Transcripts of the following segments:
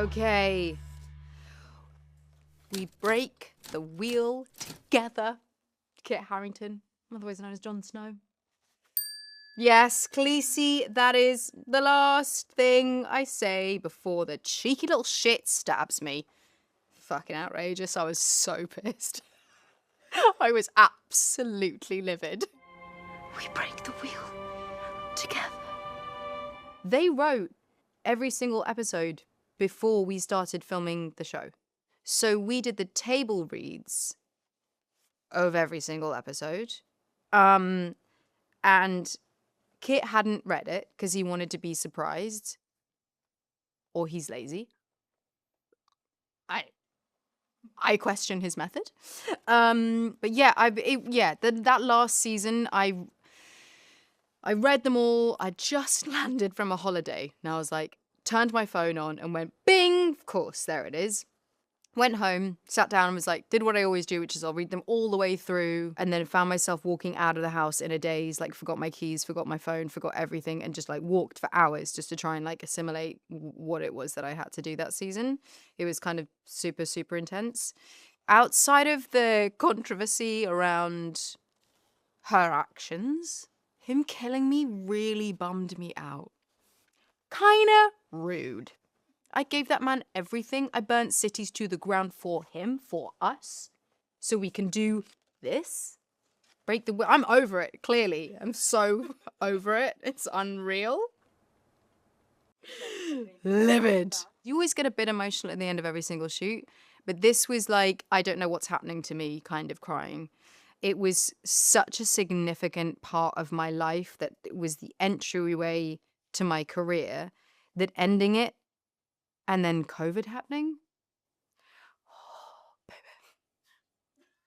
Okay. We break the wheel together. Kit Harington, otherwise known as Jon Snow. Yes, Khaleesi, that is the last thing I say before the cheeky little shit stabs me. Fucking outrageous. I was so pissed. I was absolutely livid. We break the wheel together. They wrote every single episode before we started filming the show. So we did the table reads of every single episode. And Kit hadn't read it because he wanted to be surprised. Or he's lazy. I question his method. But yeah, that last season, I read them all. I just landed from a holiday. And I was like, turned my phone on and went, bing! Of course, there it is. Went home, sat down and was like, did what I always do, which is I'll read them all the way through, and then found myself walking out of the house in a daze, like forgot my keys, forgot my phone, forgot everything, and just like walked for hours just to try and like assimilate what it was that I had to do that season. It was kind of super, super intense. Outside of the controversy around her actions, him killing me really bummed me out. Kinda rude. I gave that man everything. I burnt cities to the ground for him, for us, so we can do this. Break the wheel. I'm over it, clearly. I'm so over it. It's unreal. Livid. You always get a bit emotional at the end of every single shoot, but this was like, I don't know what's happening to me kind of crying. It was such a significant part of my life that it was the entryway to my career, that ending it and then COVID happening? Oh, baby.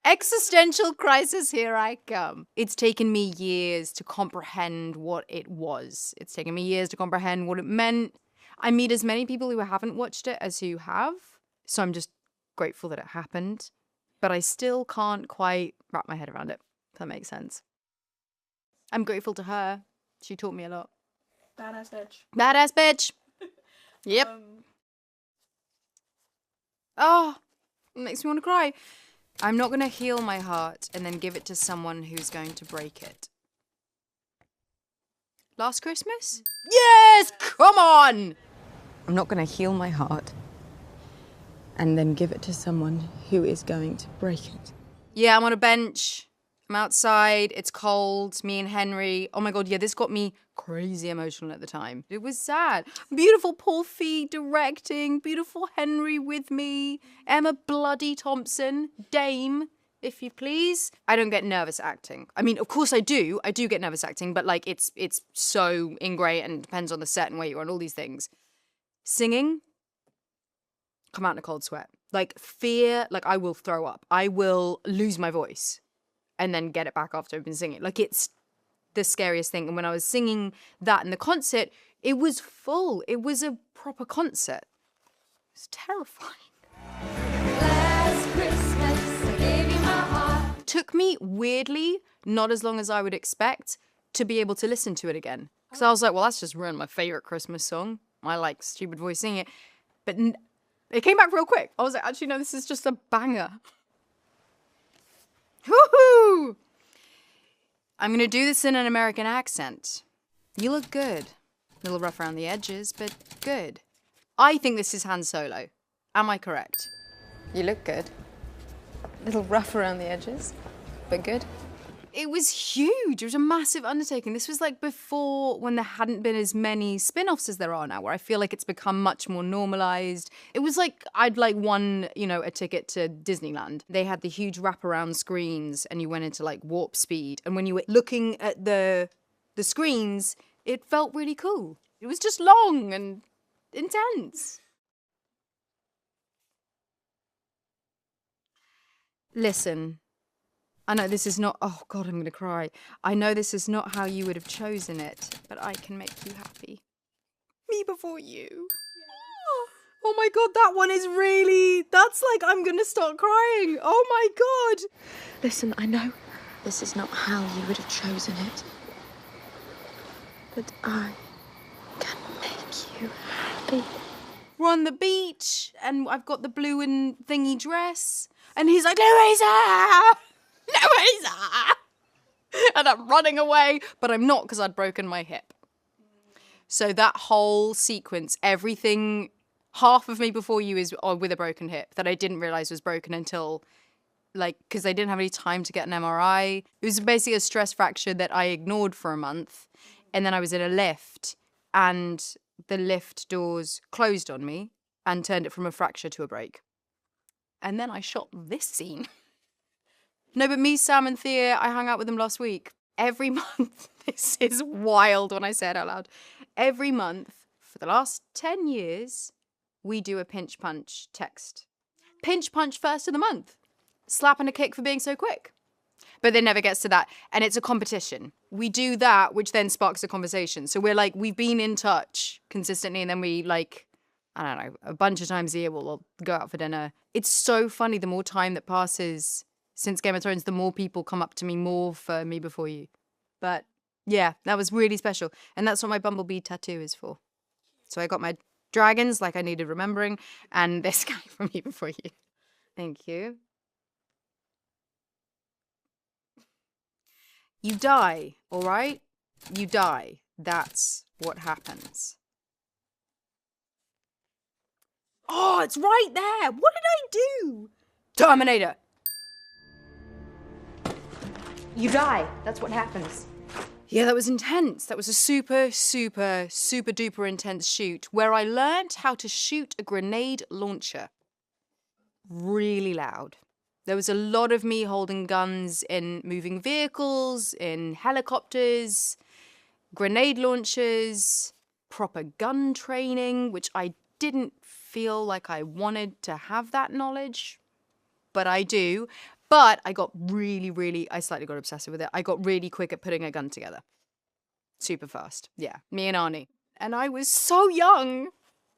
Existential crisis, here I come. It's taken me years to comprehend what it was. It's taken me years to comprehend what it meant. I meet as many people who haven't watched it as who have, so I'm just grateful that it happened. But I still can't quite wrap my head around it, if that makes sense. I'm grateful to her. She taught me a lot. Badass bitch. Badass bitch! Yep. Oh, it makes me want to cry. I'm not going to heal my heart and then give it to someone who's going to break it. Last Christmas? Yes! Come on! I'm not going to heal my heart and then give it to someone who is going to break it. Yeah, I'm on a bench. I'm outside. It's cold. Me and Henry. Oh my God, yeah, this got me crazy emotional at the time. It was sad. Beautiful Paul Fee directing. Beautiful Henry with me. Emma Bloody Thompson. Dame, if you please. I don't get nervous acting. I mean, of course I do. I do get nervous acting, but like it's so ingrained and depends on the set and where you're on, all these things. Singing, come out in a cold sweat. Like fear, like I will throw up. I will lose my voice and then get it back after I've been singing. Like it's the scariest thing. And when I was singing that in the concert, it was full. It was a proper concert. It was terrifying. Last Christmas, I gave you my heart. Took me, weirdly, not as long as I would expect, to be able to listen to it again. Because I was like, well, that's just ruined my favourite Christmas song. My, like, stupid voice singing it. But it came back real quick. I was like, actually, no, this is just a banger. Woohoo! I'm going to do this in an American accent. You look good. A little rough around the edges, but good. I think this is Han Solo. Am I correct? You look good. A little rough around the edges, but good. It was huge. It was a massive undertaking. This was like before, when there hadn't been as many spin-offs as there are now, where I feel like it's become much more normalized. It was like I'd like won, a ticket to Disneyland. They had the huge wraparound screens and you went into like warp speed. And when you were looking at the screens, it felt really cool. It was just long and intense. Listen. I know this is not, oh God, I'm going to cry. I know this is not how you would have chosen it, but I can make you happy. Me before you. Yeah. Oh my God, that one is really, that's like, I'm going to start crying. Oh my God. Listen, I know this is not how you would have chosen it, but I can make you happy. we're on the beach, and I've got the blue and thingy dress, and he's like, Louisa! Louisa! And I'm running away, but I'm not because I'd broken my hip. So that whole sequence, everything, half of me before you is with a broken hip that I didn't realize was broken until, like, because I didn't have any time to get an MRI. It was basically a stress fracture that I ignored for a month. And then I was in a lift and the lift doors closed on me and turned it from a fracture to a break. And then I shot this scene. No, but me, Sam, and Thea, I hung out with them last week. Every month, this is wild when I say it out loud. Every month, for the last 10 years, we do a pinch punch text. Pinch punch first of the month. Slap and a kick for being so quick. But it never gets to that. And it's a competition. We do that, which then sparks a conversation. So we're like, we've been in touch consistently, and then we, like, I don't know, a bunch of times a year we'll go out for dinner. It's so funny, the more time that passes since Game of Thrones, the more people come up to me more for Me Before You. But yeah, that was really special. And that's what my bumblebee tattoo is for. So I got my dragons, like I needed remembering, and this guy from Me Before You. Thank you. You die, all right? You die. That's what happens. Oh, it's right there. What did I do? Terminator. You die. That's what happens. Yeah, that was intense. That was a super, super, super duper intense shoot where I learned how to shoot a grenade launcher. Really loud. There was a lot of me holding guns in moving vehicles, in helicopters, grenade launchers, proper gun training, which I didn't feel like I wanted to have that knowledge, but I do. But I got I slightly got obsessive with it. I got really quick at putting a gun together. Super fast. Yeah, me and Arnie. And I was so young.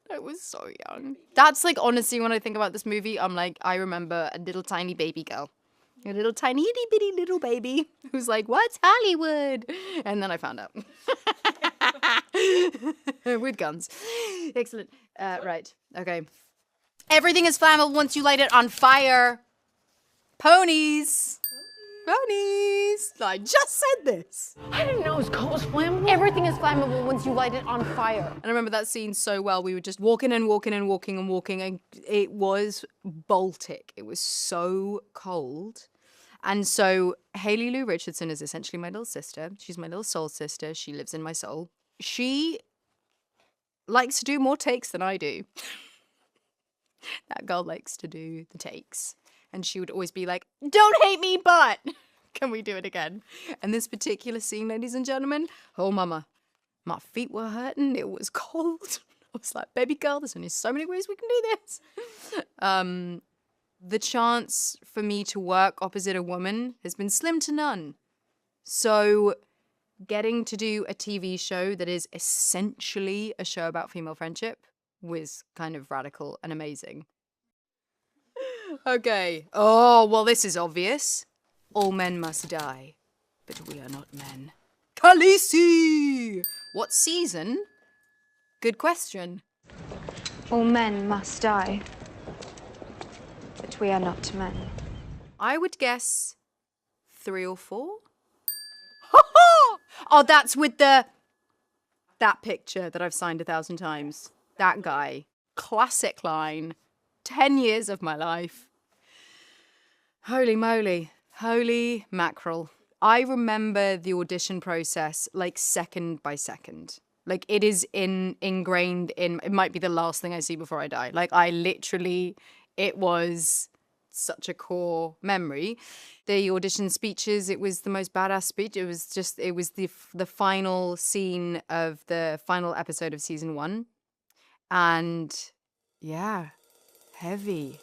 I was so young. That's like, honestly, when I think about this movie, I'm like, I remember a little tiny baby girl. A little tiny itty bitty little baby who's like, what's Hollywood? And then I found out. With guns. Excellent. Right. Okay. Everything is flammable once you light it on fire. Ponies. Ponies. I just said this. I didn't know it was coal was flammable. Everything is flammable once you light it on fire. And I remember that scene so well. We were just walking and walking and walking and walking, and it was Baltic. It was so cold. And so Hayley Lou Richardson is essentially my little sister. She's my little soul sister. She lives in my soul. She likes to do more takes than I do. That girl likes to do the takes. And she would always be like, don't hate me, but can we do it again? And this particular scene, ladies and gentlemen, oh, mama, my feet were hurting. It was cold. I was like, baby girl, there's only so many ways we can do this. The chance for me to work opposite a woman has been slim to none. So getting to do a TV show that is essentially a show about female friendship was kind of radical and amazing. Okay. Oh, well, this is obvious. All men must die, but we are not men. Khaleesi! What season? Good question. All men must die, but we are not men. I would guess 3 or 4. Oh, that's with that picture that I've signed 1,000 times. That guy. Classic line. 10 years of my life. Holy moly. Holy mackerel. I remember the audition process like second by second. Like it is ingrained in, it might be the last thing I see before I die. Like it was such a core memory. The audition speeches, it was the most badass speech. It was the final scene of the final episode of season 1. And yeah, heavy.